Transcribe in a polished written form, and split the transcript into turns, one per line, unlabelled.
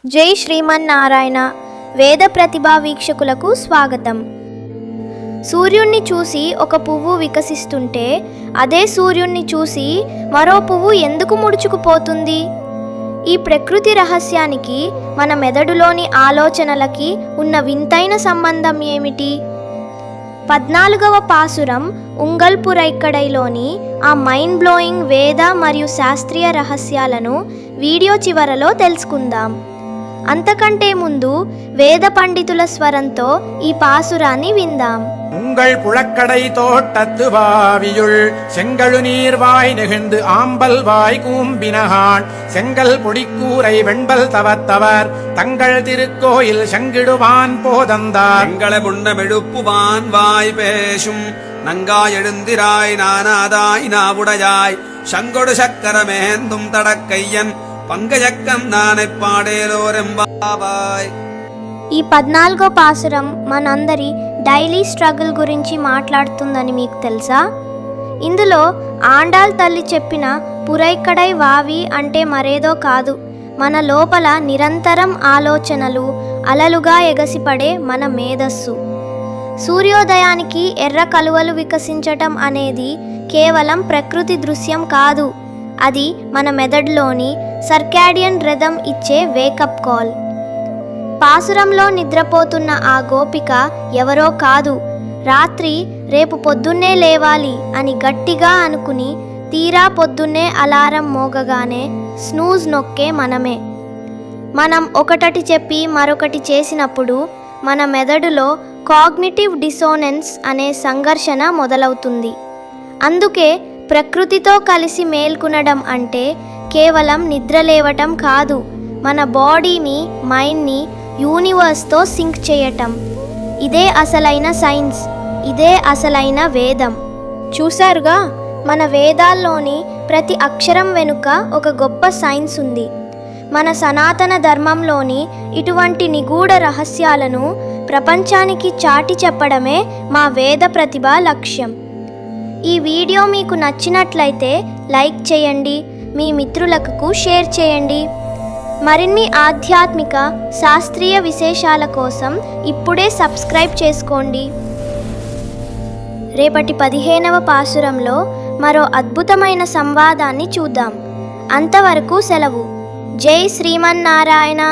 జై శ్రీమన్నారాయణ. వేద ప్రతిభా వీక్షకులకు స్వాగతం. సూర్యుణ్ణి చూసి ఒక పువ్వు వికసిస్తుంటే అదే సూర్యుణ్ణి చూసి మరో పువ్వు ఎందుకు ముడుచుకుపోతుంది? ఈ ప్రకృతి రహస్యానికి మన మెదడులోని ఆలోచనలకి ఉన్న వింతైన సంబంధం ఏమిటి? 14వ పాసురం ఉంగల్ పురైక్కడైలోని ఆ మైండ్ బ్లోయింగ్ వేద మరియు శాస్త్రీయ రహస్యాలను వీడియో చివరలో తెలుసుకుందాం. అంతకంటే ముందు వేద పండితుల స్వరంతో ఈ పాసురాన్ని విందాం.
உங்கள் புழக்கடை தோட்டத்து வாவியுள் செங்கழு நீர்வாய் நெகிழ்ந்து ஆம்பல் வாய் கூம்பினகான் செங்கல் பொடிக்கூரை வெண்பல் தவத்தவர் தங்கள் திருக்கோயில் சங்கிடுவான் போதந்தார்
எங்கள புண்ணமெழுப்புவான் வாய் பேசும் நங்காய் எழுந்திராய் நானாதாய் நாவுடையாய் சங்கொடு சக்கரமேந்தும் தடக்கையன் పంగజక్కం నానె పాడేలోరెంబాబాయ్.
ఈ 14వ పాసురం మనందరి డైలీ స్ట్రగుల్ గురించి మాట్లాడుతుందని మీకు తెలుసా? ఇందులో ఆండాల్ తల్లి చెప్పిన పురైక్కడై వావి అంటే మరేదో కాదు, మన లోపల నిరంతరం ఆలోచనలు అలలుగా ఎగసిపడే మన మేధస్సు. సూర్యోదయానికి ఎర్ర కలువలు వికసించటం అనేది కేవలం ప్రకృతి దృశ్యం కాదు, అది మన మెదడులోని సర్కాడియన్ రిథమ్ ఇచ్చే వేకప్ కాల్. పాసురంలో నిద్రపోతున్న ఆ గోపిక ఎవరో కాదు, రాత్రి రేపు పొద్దున్నే లేవాలి అని గట్టిగా అనుకుని తీరా పొద్దున్నే అలారం మోగగానే స్నూజ్ నొక్కే మనమే. మనం ఒకటి చెప్పి మరొకటి చేసినప్పుడు మన మెదడులో కాగ్నిటివ్ డిసోనెన్స్ అనే సంఘర్షణ మొదలవుతుంది. అందుకే ప్రకృతితో కలిసి మేల్కొనడం అంటే కేవలం నిద్రలేవటం కాదు, మన బాడీని మైండ్ని యూనివర్స్తో సింక్ చేయటం. ఇదే అసలైన సైన్స్, ఇదే అసలైన వేదం. చూశారుగా, మన వేదాల్లోని ప్రతి అక్షరం వెనుక ఒక గొప్ప సైన్స్ ఉంది. మన సనాతన ధర్మంలోని ఇటువంటి నిగూఢ రహస్యాలను ప్రపంచానికి చాటి చెప్పడమే మా వేద ప్రతిభ లక్ష్యం. ఈ వీడియో మీకు నచ్చినట్లయితే లైక్ చేయండి, మీ మిత్రులకు షేర్ చేయండి. మరిన్ని ఆధ్యాత్మిక శాస్త్రీయ విశేషాల కోసం ఇప్పుడే సబ్స్క్రైబ్ చేసుకోండి. రేపటి 15వ పాసురంలో మరో అద్భుతమైన సంవాదాన్ని చూద్దాం. అంతవరకు సెలవు. జై శ్రీమన్నారాయణ.